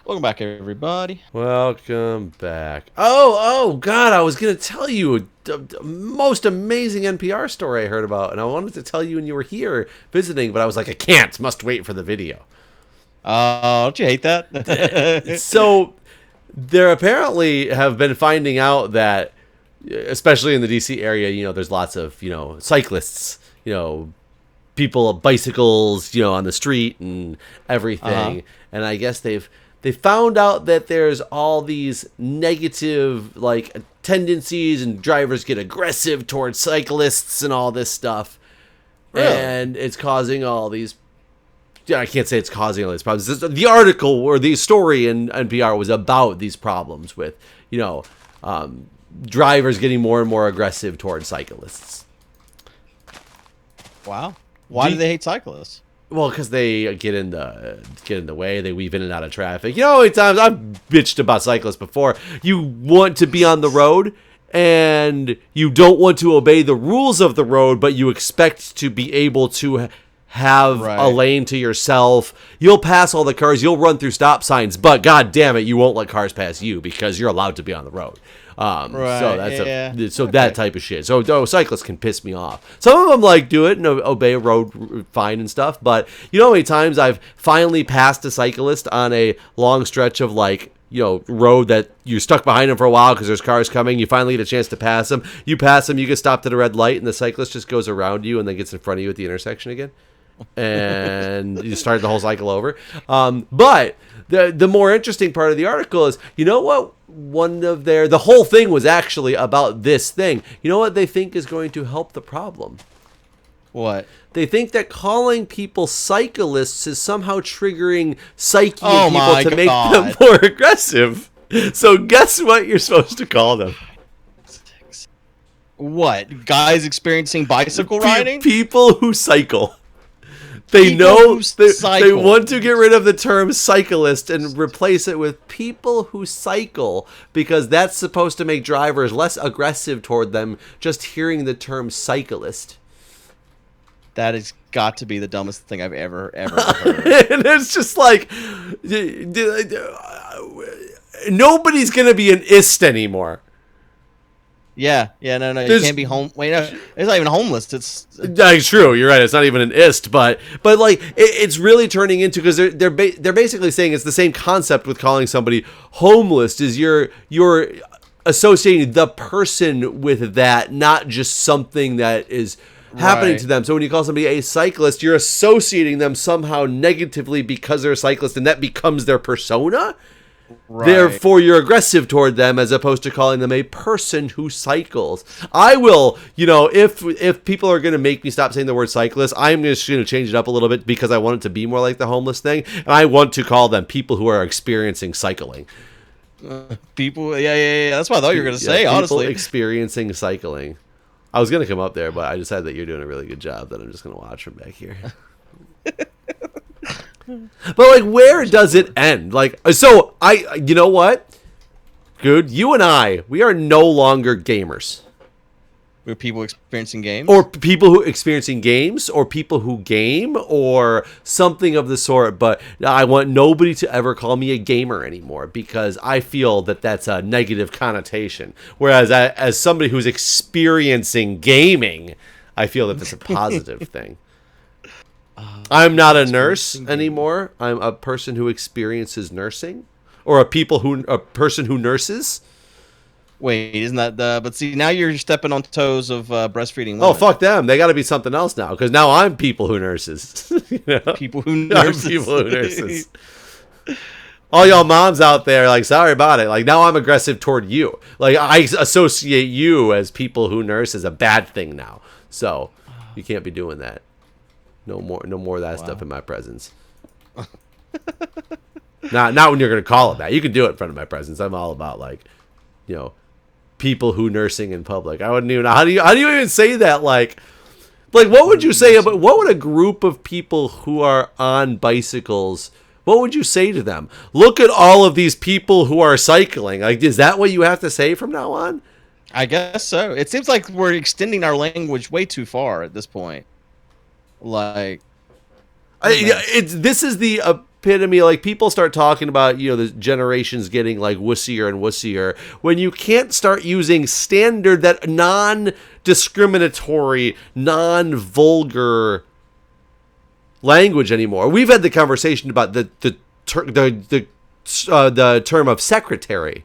Welcome back, everybody. Welcome back. Oh, God, I was going to tell you the most amazing NPR story I heard about, and I wanted to tell you when you were here visiting, but I was like, I can't, must wait for the video. Don't you hate that? So, there apparently have been finding out that, especially in the DC area, there's lots of, cyclists, people, bicycles, on the street and everything. And I guess they found out that there's all these negative tendencies and drivers get aggressive towards cyclists and all this stuff. Really? And it's causing all these. I can't say it's causing all these problems. The article or the story in NPR was about these problems with, drivers getting more and more aggressive towards cyclists. Wow. Why do they hate cyclists? Well, because they get in the way. They weave in and out of traffic. How many times I've bitched about cyclists before. You want to be on the road, and you don't want to obey the rules of the road, but you expect to be able to have a lane to yourself. You'll pass all the cars. You'll run through stop signs, but God damn it, you won't let cars pass you because you're allowed to be on the road. So that's that type of shit. So cyclists can piss me off. Some of them do it and obey a road fine and stuff. But how many times I've finally passed a cyclist on a long stretch of road that you're stuck behind them for a while because there's cars coming. You finally get a chance to pass them. You pass them, you get stopped at a red light, and the cyclist just goes around you and then gets in front of you at the intersection again. And you start the whole cycle over. But the more interesting part of the article is, what? The whole thing was actually about this thing. You know what they think is going to help the problem? What? They think that calling people cyclists is somehow triggering psyche in people to make them more aggressive. So guess what you're supposed to call them? What? Guys experiencing bicycle riding? People who cycle. They want to get rid of the term cyclist and replace it with people who cycle because that's supposed to make drivers less aggressive toward them just hearing the term cyclist. That has got to be the dumbest thing I've ever heard. And it's just nobody's going to be an ist anymore. Yeah, no, you can't be home. Wait, no, it's not even homeless. It's true. You're right. It's not even an ist, but it's really turning into because they're basically saying it's the same concept with calling somebody homeless. Is you're associating the person with that, not just something that is happening to them. So when you call somebody a cyclist, you're associating them somehow negatively because they're a cyclist, and that becomes their persona. Right. Therefore, you're aggressive toward them as opposed to calling them a person who cycles. I will, if people are going to make me stop saying the word cyclist, I'm just going to change it up a little bit because I want it to be more like the homeless thing. And I want to call them people who are experiencing cycling. People, yeah. That's what I thought you were going to say, honestly. Experiencing cycling. I was going to come up there, but I decided that you're doing a really good job that I'm just going to watch from back here. But where does it end? You know what, Guude, you and I, we are no longer gamers. We're people experiencing games, or people who experiencing games, or people who game, or something of the sort. But I want nobody to ever call me a gamer anymore because I feel that that's a negative connotation. Whereas as somebody who's experiencing gaming, I feel that that's a positive thing. I'm not a nurse anymore. I'm a person who experiences nursing, or a person who nurses. Wait, isn't that but see, now you're stepping on toes of breastfeeding women. Oh, fuck them. They got to be something else now, because now I'm people who nurses. People who nurses. I'm people who nurses. All y'all moms out there, sorry about it. Now I'm aggressive toward you. I associate you as people who nurse as a bad thing now. So you can't be doing that. No more of that stuff in my presence. Not when you're going to call it that. You can do it in front of my presence. I'm all about people who nursing in public. I wouldn't even know how do you even say that what would you say about what would a group of people who are on bicycles, what would you say to them? Look at all of these people who are cycling. Is that what you have to say from now on? I guess so. It seems like we're extending our language way too far at this point. This is the epitome. Like, people start talking about, the generations getting like wussier and wussier when you can't start using standard, that non-discriminatory, non-vulgar language anymore. We've had the conversation about the term of secretary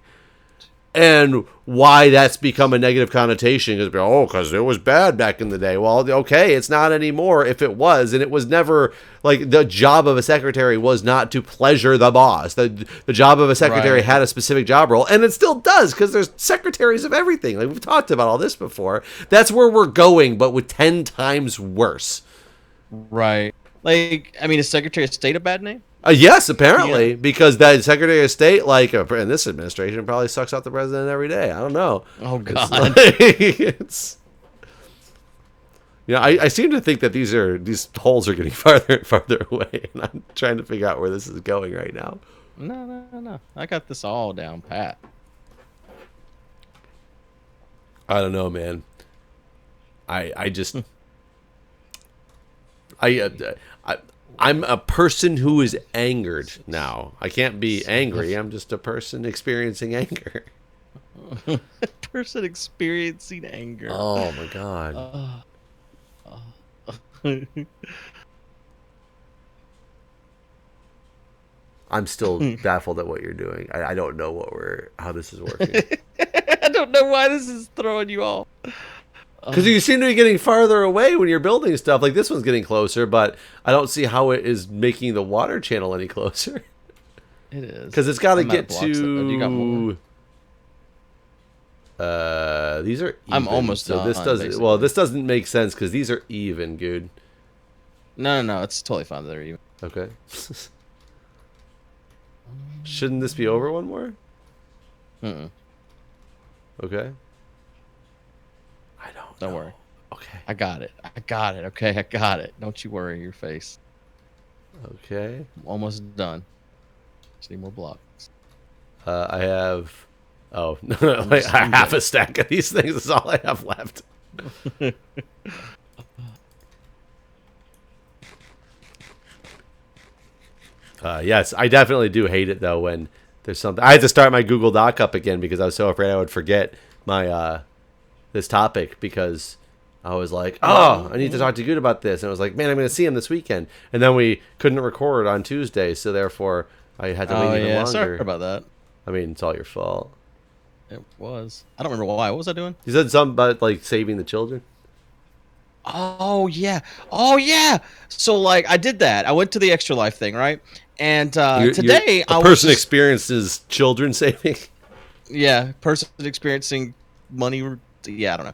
and why that's become a negative connotation. Because it was bad back in the day. Well, okay, it's not anymore if it was. And it was never, like, the job of a secretary was not to pleasure the boss. The job of a secretary had a specific job role, and it still does, because there's secretaries of everything. Like, we've talked about all this before. That's where we're going, but with 10 times worse. Right. Like, I mean, is Secretary of State a bad name? Yes, apparently, because that Secretary of State, like, in this administration, probably sucks out the president every day. I don't know. Oh, God. I seem to think that these holes are getting farther and farther away, and I'm trying to figure out where this is going right now. No. I got this all down pat. I don't know, man. I'm a person who is angered now. I can't be angry. I'm just a person experiencing anger. Person experiencing anger. Oh, my God. I'm still baffled at what you're doing. I don't know how this is working. I don't know why this is throwing you off. Because you seem to be getting farther away when you're building stuff. Like, this one's getting closer, but I don't see how it is making the water channel any closer. It is. Because it's got to get to... You got more? These are even. I'm almost so done, this doesn't. basically. Well, this doesn't make sense because these are even, Guude. No. It's totally fine that they're even. Okay. Shouldn't this be over one more? Okay. Don't worry. Okay. I got it. Okay, I got it. Don't you worry your face. Okay. I'm almost done. Just need more blocks. I have... Oh, like half a stack of these things is all I have left. Yes, I definitely do hate it, though, when there's something... I had to start my Google Doc up again because I was so afraid I would forget my... this topic, because I was like, I need to talk to Guude about this, and I was like, man, I'm going to see him this weekend, and then we couldn't record on Tuesday, so therefore I had to wait even longer. Sorry about that. I mean, it's all your fault. It was. I don't remember why. What was I doing? You said something about, like, saving the children. Oh yeah. So, like, I did that. I went to the Extra Life thing, right? And today a person experiences children saving. Yeah, person experiencing money. Yeah, I don't know.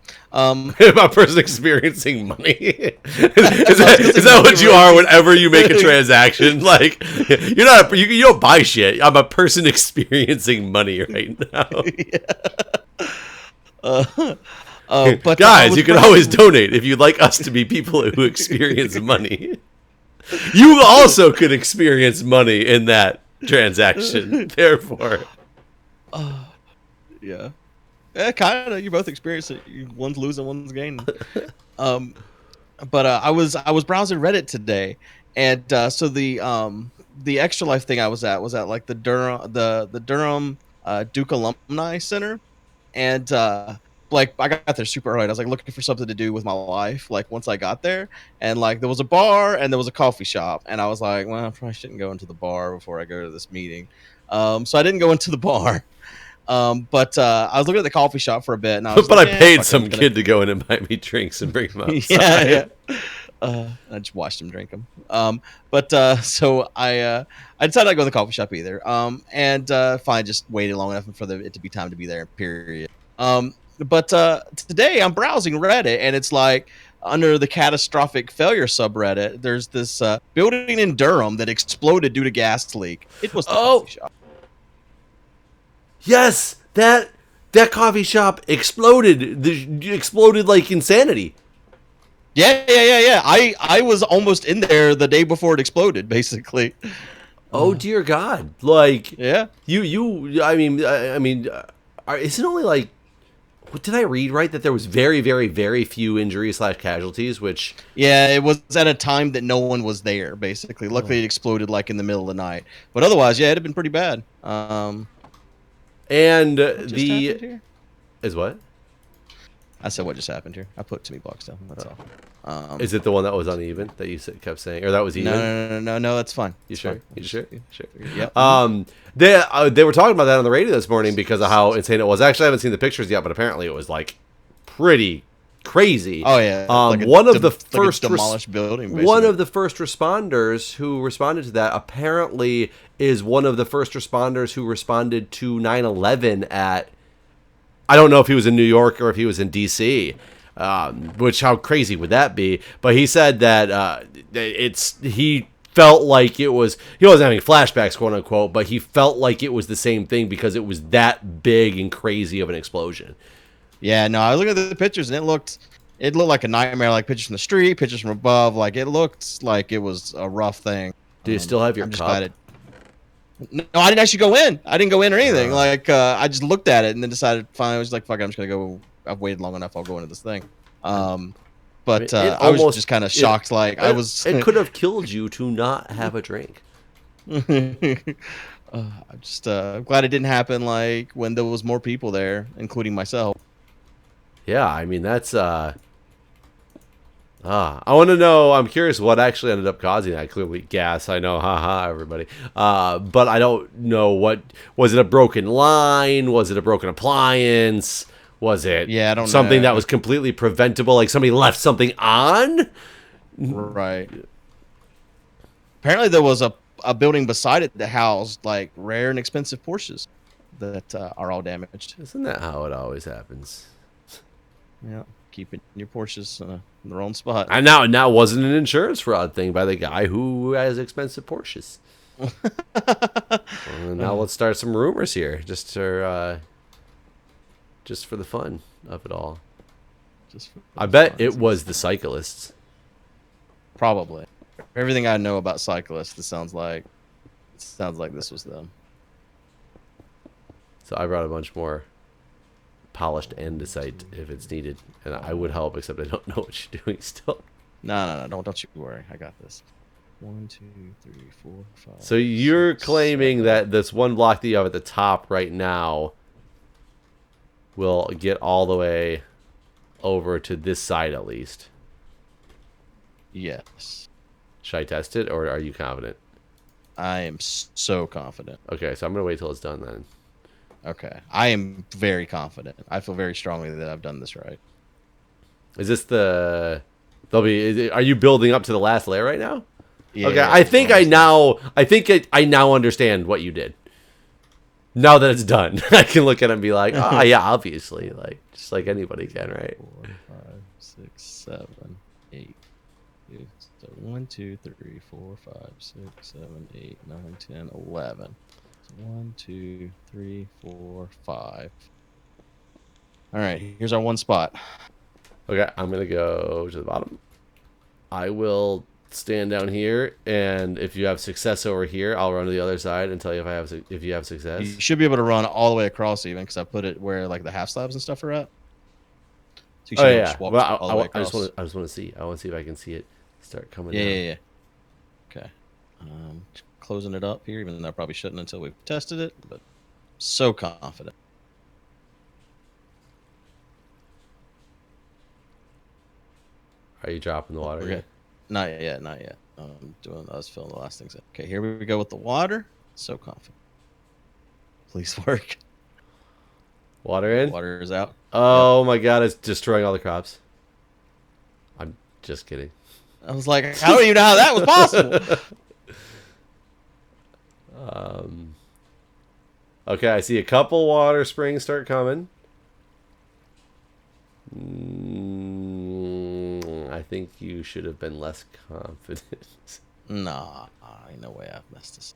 About person experiencing money. is that what you are whenever you make a transaction? Like, you're not you don't buy shit. I'm a person experiencing money right now. But guys, you can always donate if you'd like us to be people who experience money. You also could experience money in that transaction. Therefore, yeah. Yeah, kind of. You both experience it. One's losing, one's gaining. But I was browsing Reddit today, and so the Extra Life thing I was at like the Durham Duke Alumni Center, and like I got there super early. And I was like looking for something to do with my life. Like once I got there, and like there was a bar and there was a coffee shop, and I was like, well, I probably shouldn't go into the bar before I go to this meeting. So I didn't go into the bar. But I was looking at the coffee shop for a bit, and I was I paid some kid to go in and buy me drinks and bring them outside. Yeah. I just watched him drink them. So I decided not to go to the coffee shop either. And finally just waited long enough for it to be time to be there. Period. But today I'm browsing Reddit, and it's like under the catastrophic failure subreddit, there's this building in Durham that exploded due to gas leak. It was the coffee shop. Yes, that coffee shop exploded. Exploded like insanity. Yeah. I was almost in there the day before it exploded, basically. Oh dear God! Like, yeah, you. I mean, isn't only like What did I read right that there was very, very, very few injuries / casualties, which Yeah, it was at a time that no one was there. Basically, luckily it exploded like in the middle of the night. But otherwise, yeah, it'd have been pretty bad. and What just the happened here? is what I said, what just happened here? I put too many blocks down. That's all. is it the one that was uneven that you kept saying, or that was even? No. That's fine. You It's sure? fine. You sure? Sure. Yep. They were talking about that on the radio this morning because of how insane it was. Actually, I haven't seen the pictures yet, but apparently it was like pretty crazy. Oh yeah. One of the like first a demolished building. Basically. one of the first responders who responded to that apparently is one of the first responders who responded to 9/11 at. I don't know if he was in New York or if he was in D.C. Which how crazy would that be? But he said that he felt like he wasn't having flashbacks, quote unquote, but he felt like it was the same thing because it was that big and crazy of an explosion. Yeah, no, I looked at the pictures and it looked like a nightmare, like pictures from the street, pictures from above, like it looked like it was a rough thing. Do you still have your cup? No, I didn't actually go in. I didn't go in or anything. I just looked at it and then decided finally I was like, fuck it, I'm just gonna go. I've waited long enough. I'll go into this thing. But I was just kind of shocked. It could have killed you to not have a drink. I'm just glad it didn't happen like when there was more people there, including myself. Yeah, I mean that's I want to know. I'm curious what actually ended up causing that. Clearly, gas. I know, haha, everybody. But I don't know what was it. A broken line? Was it a broken appliance? Was it something that was completely preventable? Like somebody left something on? Right. Apparently, there was a building beside it that housed like rare and expensive Porsches that are all damaged. Isn't that how it always happens? Yeah. Keeping your Porsches in the wrong spot. And now wasn't an insurance fraud thing by the guy who has expensive Porsches. Well, now let's start some rumors here, just for the fun of it all. I bet it was the cyclists. Probably. Everything I know about cyclists, it sounds like this was them. So I brought a bunch more polished andesite if it's needed, and I would help, except I don't know what you're doing still. No, don't you worry, I got this. 1, 2, 3, 4, 5. So you're claiming that this one block that you have at the top right now will get all the way over to this side at least. Yes. Should I test it, or are you confident? I am so confident. Okay, so I'm gonna wait till it's done then. Okay, I am very confident. I feel very strongly that I've done this right. Is this the? Are you building up to the last layer right now? Yeah. Okay, I think I now understand what you did. Now that it's done, I can look at it and be like, oh yeah, obviously, like just like anybody can, right? 4, 5, 6, 7, 8. So 1, 2, 3, 4, 5, 6, 7, 8, 9, 10, 11. 1, 2, 3, 4, 5. All right, here's our one spot. Okay, I'm gonna go to the bottom. I will stand down here, and if you have success over here, I'll run to the other side and tell you if you have success. You should be able to run all the way across, even because I put it where like the half slabs and stuff are at. So you should yeah. just walk Well, all the way across. I just want to see. I want to see if I can see it start coming. Yeah. Okay. Closing it up here, even though I probably shouldn't until we've tested it, but so confident. Are you dropping the water? Okay. Not yet. I was filling the last things in. Okay, here we go with the water. So confident. Please work. Water in? Water is out. Oh my god, it's destroying all the crops. I'm just kidding. I was like, how do you know how that was possible? Okay, I see a couple water springs start coming. I think you should have been less confident. Nah, ain't no way I've messed this.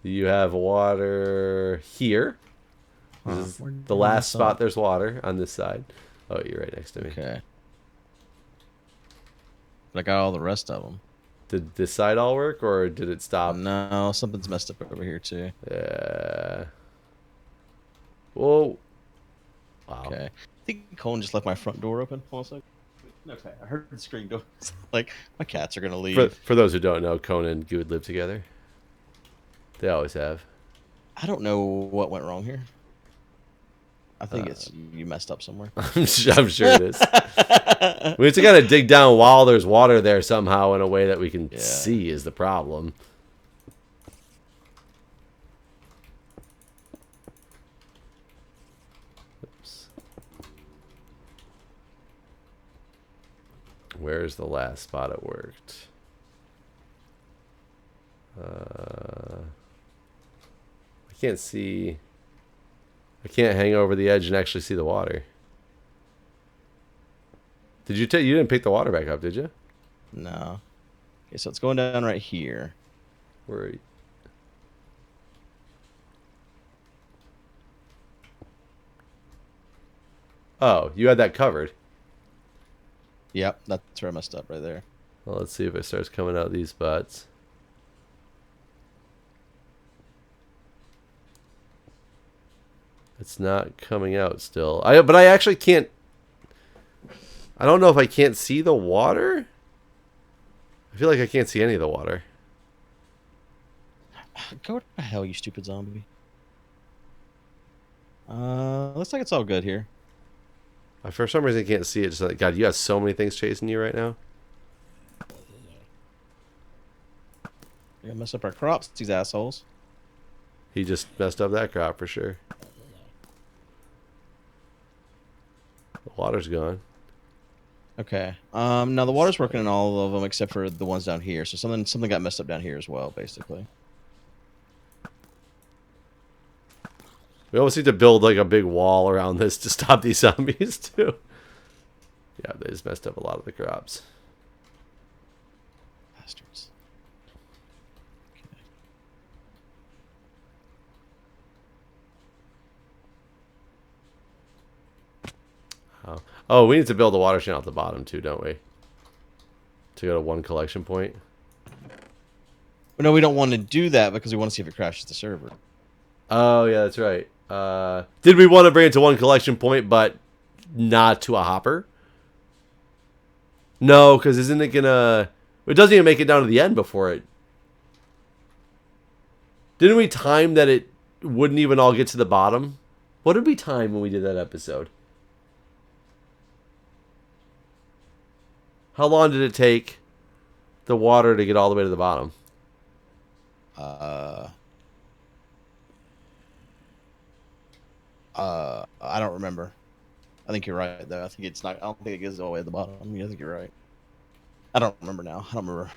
You have water here. This is the last spot there's water on this side. Oh, you're right next to me. Okay. But I got all the rest of them. Did this side all work, or did it stop? No, something's messed up over here too. Whoa. Wow. Okay. I think Colin just left my front door open. Hold on a second. Okay, I heard the screen go. Like, my cats are going to leave. For those who don't know, Conan and Guude live together. They always have. I don't know what went wrong here. I think it's you messed up somewhere. I'm sure it is. We have to kind of dig down while there's water there somehow in a way that we can see is the problem. Oops. Where's the last spot it worked? I can't see. I can't hang over the edge and actually see the water. Did you you didn't pick the water back up, did you? No. Okay, so it's going down right here. Where? Oh, you had that covered. Yep, that's where I messed up right there. Well, let's see if it starts coming out these spots. It's not coming out still. But I actually can't. I don't know if I can't see the water. I feel like I can't see any of the water. Go to hell, you stupid zombie. Looks like it's all good here. For some reason, I can't see it. Just like, God, you have so many things chasing you right now. We gotta mess up our crops, these assholes. He just messed up that crop for sure. The water's gone. Okay. Now the water's working in all of them except for the ones down here. So something got messed up down here as well, basically. We almost need to build like a big wall around this to stop these zombies too. Yeah, they just messed up a lot of the crops. Bastards. Okay. Oh, we need to build a water channel at the bottom too, don't we? To go to one collection point. But no, we don't want to do that because we want to see if it crashes the server. Oh, yeah, that's right. Did we want to bring it to one collection point, but not to a hopper? No, because isn't it gonna... It doesn't even make it down to the end before it... Didn't we time that it wouldn't even all get to the bottom? What did we time when we did that episode? How long did it take the water to get all the way to the bottom? I don't remember. I think you're right, though. I think it's not. I don't think it gets all the way to the bottom. I think you're right. I don't remember now. I don't remember.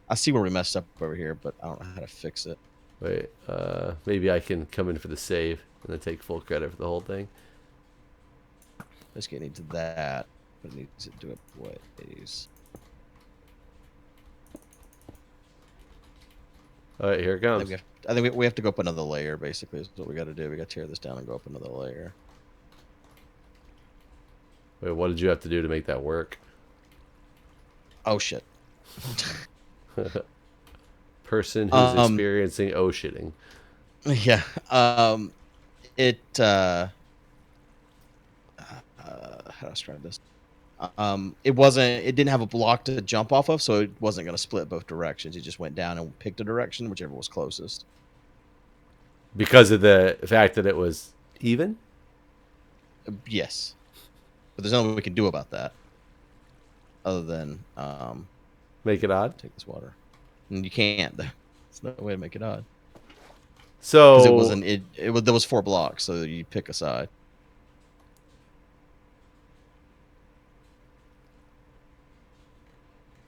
I see where we messed up over here, but I don't know how to fix it. Wait, maybe I can come in for the save and then take full credit for the whole thing. Let's get into that, but it needs to do it ways. All right, here it comes. I think we have to go up another layer. Basically, is what we got to do. We got to tear this down and go up another layer. Wait, what did you have to do to make that work? Oh shit. Person who's experiencing shitting. Yeah. How do I describe this? It didn't have a block to jump off of, so it wasn't going to split both directions. It just went down and picked a direction, whichever was closest. Because of the fact that it was even? Yes. But there's nothing we can do about that. Other than make it odd? Take this water. And you can't. There's no way to make it odd. So it wasn't there was 4 blocks, so you pick a side.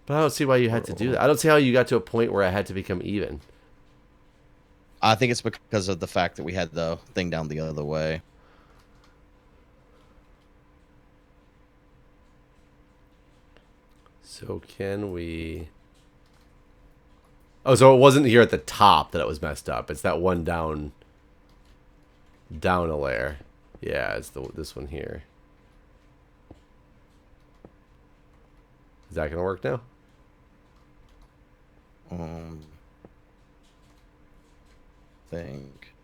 But I don't see why you had to do that. I don't see how you got to a point where it had to become even. I think it's because of the fact that we had the thing down the other way. So can we... Oh, so it wasn't here at the top that it was messed up. It's that one down a layer. Yeah, it's this one here. Is that going to work now? think.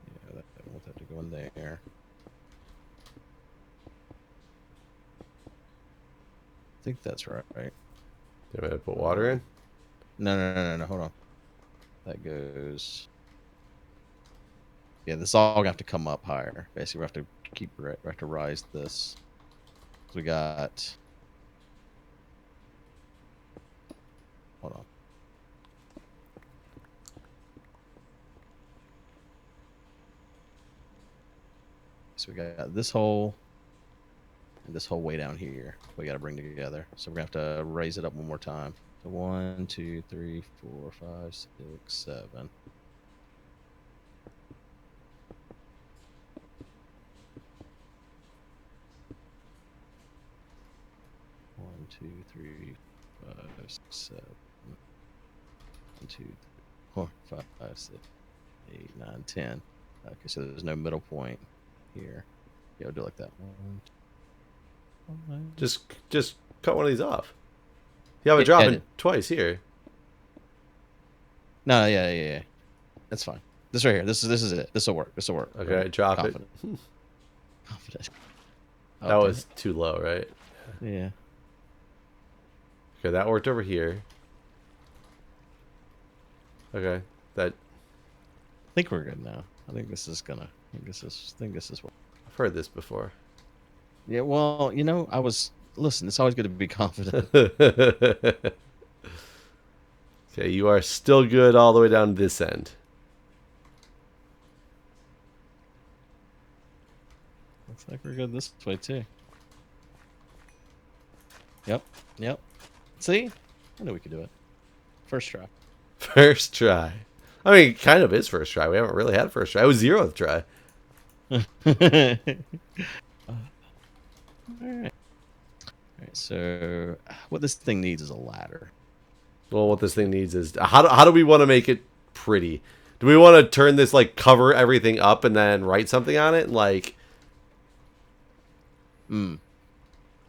Yeah, that I want that to go in there. I think that's right. You want me to put water in? No. Hold on. That goes. Yeah, this all gonna have to come up higher. Basically, we have to we have to rise this. So we got. Hold on. So we got this hole and this hole way down here. We got to bring together. So we're gonna have to raise it up one more time. So 1, 2, 3, 4, 5, 6, 7. One, two, three, 5, 6, 7. 1, 2, 3, 4, 5, 6, 8, 9, 10. Okay, so there's no middle point here. Yeah, we'll do it like that. 1, 2, Just cut one of these off. You have it dropping twice here. No, yeah. That's fine. This right here. This is it. This will work. This will work. Okay, right. Drop it. Confident. That was too low, right? Yeah. Okay, that worked over here. Okay, that. I think we're good now. I think this is gonna. I think this is what. I've heard this before. Yeah. Well, Listen, it's always good to be confident. Okay, you are still good all the way down to this end. Looks like we're good this way too. Yep. See? I knew we could do it. First try. First try. I mean, it kind of is first try. We haven't really had a first try. It was 0th try. Alright. So what this thing needs is a ladder. Well, what this thing needs is how do we want to make it pretty? Do we want to turn this, like, cover everything up and then write something on it? Like, It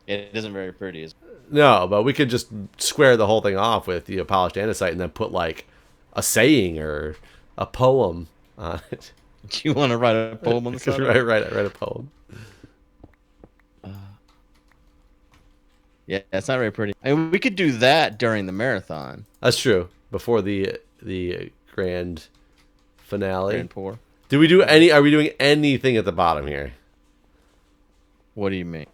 isn't very pretty. no, but we could just square the whole thing off with the polished andesite and then put, like, a saying or a poem on it. Do you want to write a poem on the side? Write a poem. Yeah, it's not very pretty. I mean, we could do that during the marathon. That's true. Before the grand finale. Grand pour. Do we do any? Are we doing anything at the bottom here? What do you mean?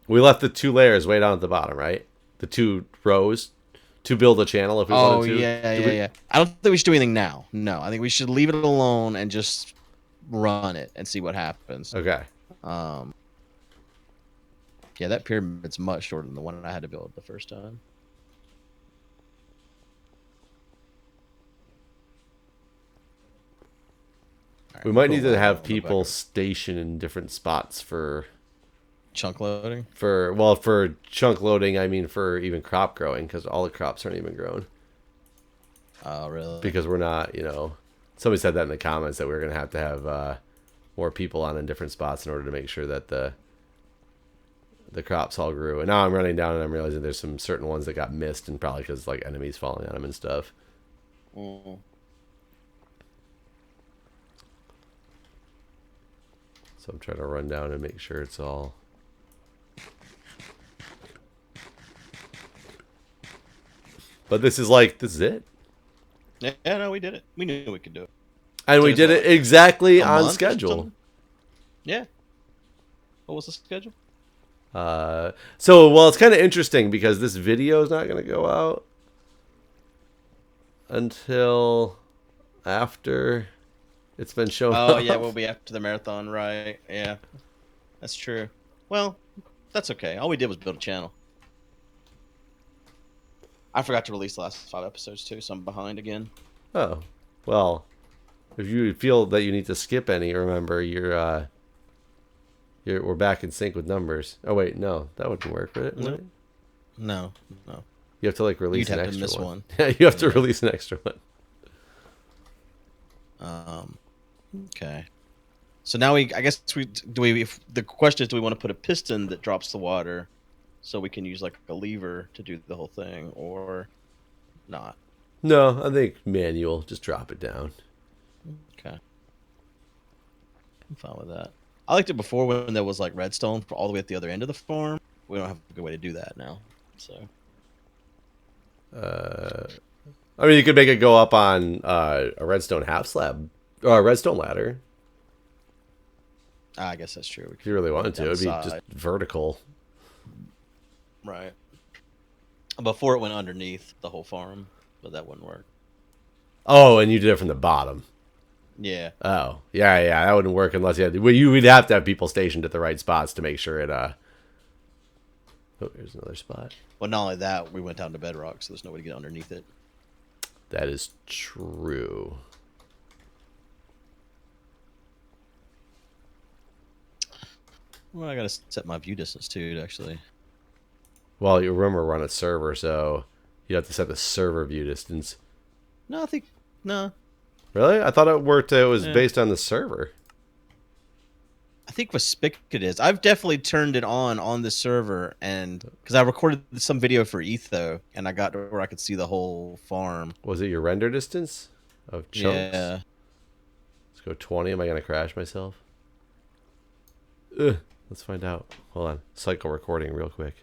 We left the 2 layers way down at the bottom, right? The 2 rows to build a channel if we wanted to. Yeah. I don't think we should do anything now. No, I think we should leave it alone and just run it and see what happens. Okay. Yeah, that pyramid's much shorter than the one I had to build the first time. We might need to have people stationed in different spots for chunk loading. For chunk loading, I mean for even crop growing, because all the crops aren't even grown. Oh, really? Because we're not, somebody said that in the comments that we were going to have more people on in different spots in order to make sure that the crops all grew. And now I'm running down and I'm realizing there's some certain ones that got missed, and probably because like enemies falling on them and stuff. So I'm trying to run down and make sure it's all. But this is it. Yeah, no, we did it. We knew we could do it. And we did it exactly on schedule. Yeah. What was the schedule? Well, it's kind of interesting because this video is not going to go out until after it's been shown. Oh, yeah, we'll be after the marathon, right? Yeah, that's true. Well, that's okay. All we did was build a channel. I forgot to release the last 5 episodes too, so I'm behind again. Oh, well, if you feel that you need to skip any, remember we're back in sync with numbers. Oh wait, no, that wouldn't work, would it? No. You have to like release an extra miss one. Yeah, you have to release an extra one. Okay. So now the question is, do we want to put a piston that drops the water so we can use like a lever to do the whole thing, or not? No, I think manual. Just drop it down. Okay, I'm fine with that. I liked it before when there was like redstone for all the way at the other end of the farm. We don't have a good way to do that now, so. I mean, you could make it go up on a redstone half slab or a redstone ladder. I guess that's true. If you really wanted to, it'd be side. just vertical. Right. Before it went underneath the whole farm, but that wouldn't work. Oh, and you did it from the bottom. Yeah. Oh, yeah, that wouldn't work unless you had. Well, you would have to have people stationed at the right spots to make sure it. Oh, here's another spot. Well, not only that, we went down to bedrock, so there's no way to get underneath it. That is true. Well, I gotta set my view distance too, actually. Well, you remember we're on a server, so you have to set the server view distance. No, I think no. Really? I thought it worked. It was based on the server. I think with Spigot it is. I've definitely turned it on the server, and because I recorded some video for Etho, and I got to where I could see the whole farm. Was it your render distance of chunks? Yeah. Let's go 20. Am I gonna crash myself? Ugh. Let's find out. Hold on. Cycle recording real quick.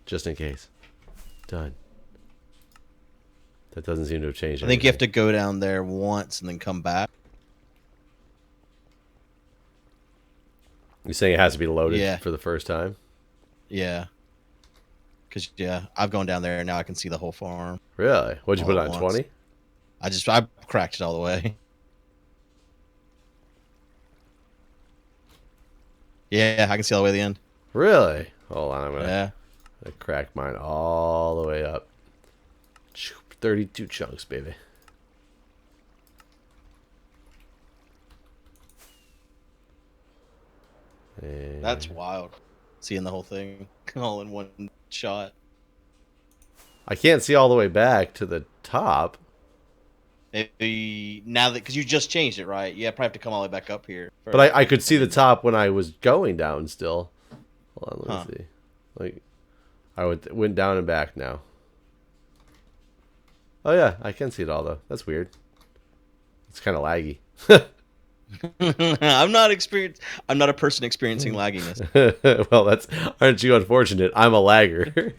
Just in case. Done. That doesn't seem to have changed I think you have to go down there once and then come back. You're saying it has to be loaded for the first time? Yeah. Because, I've gone down there and now I can see the whole farm. Really? What'd you put on, 20? I cracked it all the way. Yeah, I can see all the way to the end. Really? Hold on, I'm gonna Yeah. crack mine all the way up. 32 chunks, baby. And That's wild. Seeing the whole thing all in one shot. I can't see all the way back to the top. Now that, because you just changed it, right? Yeah, probably have to come all the way back up here. But I could see the top when I was going down still. Hold on, let me see. Like, I went down and back now. Oh yeah, I can see it all though. That's weird. It's kind of laggy. I'm not a person experiencing lagginess. Well, aren't you unfortunate? I'm a lagger.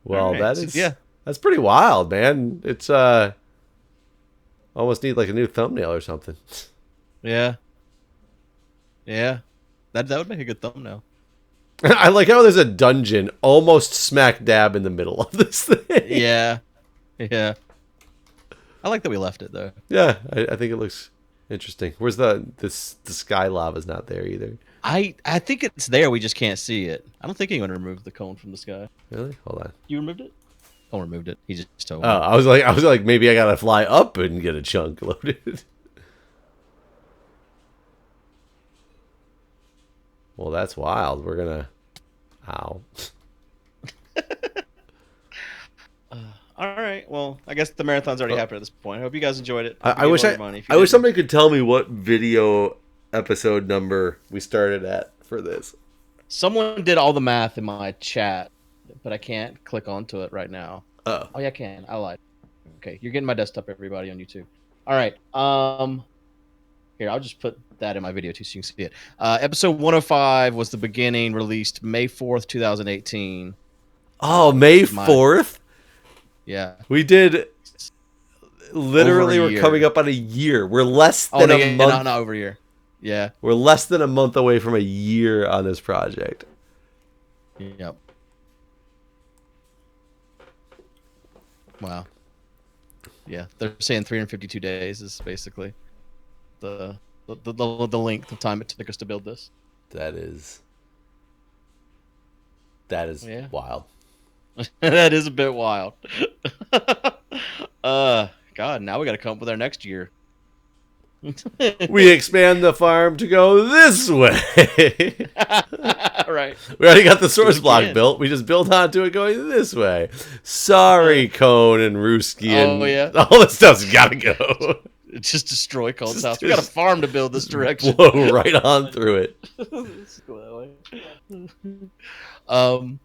Well, right, that's pretty wild, man. It's almost need like a new thumbnail or something. Yeah. That would make a good thumbnail. I like how there's a dungeon almost smack dab in the middle of this thing. Yeah. I like that we left it though. Yeah, I think it looks interesting. Where's the sky lava's not there either. I think it's there. We just can't see it. I don't think anyone removed the cone from the sky. Really? Hold on. You removed it? Cone removed it. He just told me. Oh, I was like, maybe I gotta fly up and get a chunk loaded. Well, that's wild. We're gonna. Ow. All right. Well, I guess the marathon's already happened at this point. I hope you guys enjoyed it. I wish somebody could tell me what video episode number we started at for this. Someone did all the math in my chat, but I can't click onto it right now. Oh yeah, I can. I lied. Okay, you're getting my desktop, everybody on YouTube. All right. Here, I'll just put that in my video too, so you can see it. Episode 105 was the beginning, released May 4th, 2018. Oh, May 4th. Yeah, we did. Literally, we're coming up on a year. We're less than a month. Not over a year. Yeah, we're less than a month away from a year on this project. Yep. Wow. Yeah, they're saying 352 days is basically the length of time it took us to build this. That is wild. That is a bit wild. God, now we got to come up with our next year. We expand the farm to go this way. Right. We already got the source block built. We just build onto it going this way. Sorry, Cone and Rooski and all this stuff's got to go. Just destroy Colt's house. We got a farm to build this direction. Blow right on through it. All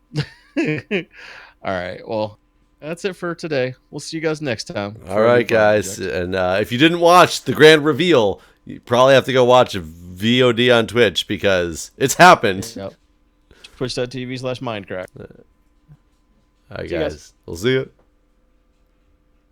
right. Well, that's it for today. We'll see you guys next time. All right, guys. And if you didn't watch the grand reveal, you probably have to go watch a VOD on Twitch because it's happened. Yep. Twitch.tv/MindCrack. All right, guys. We'll see you.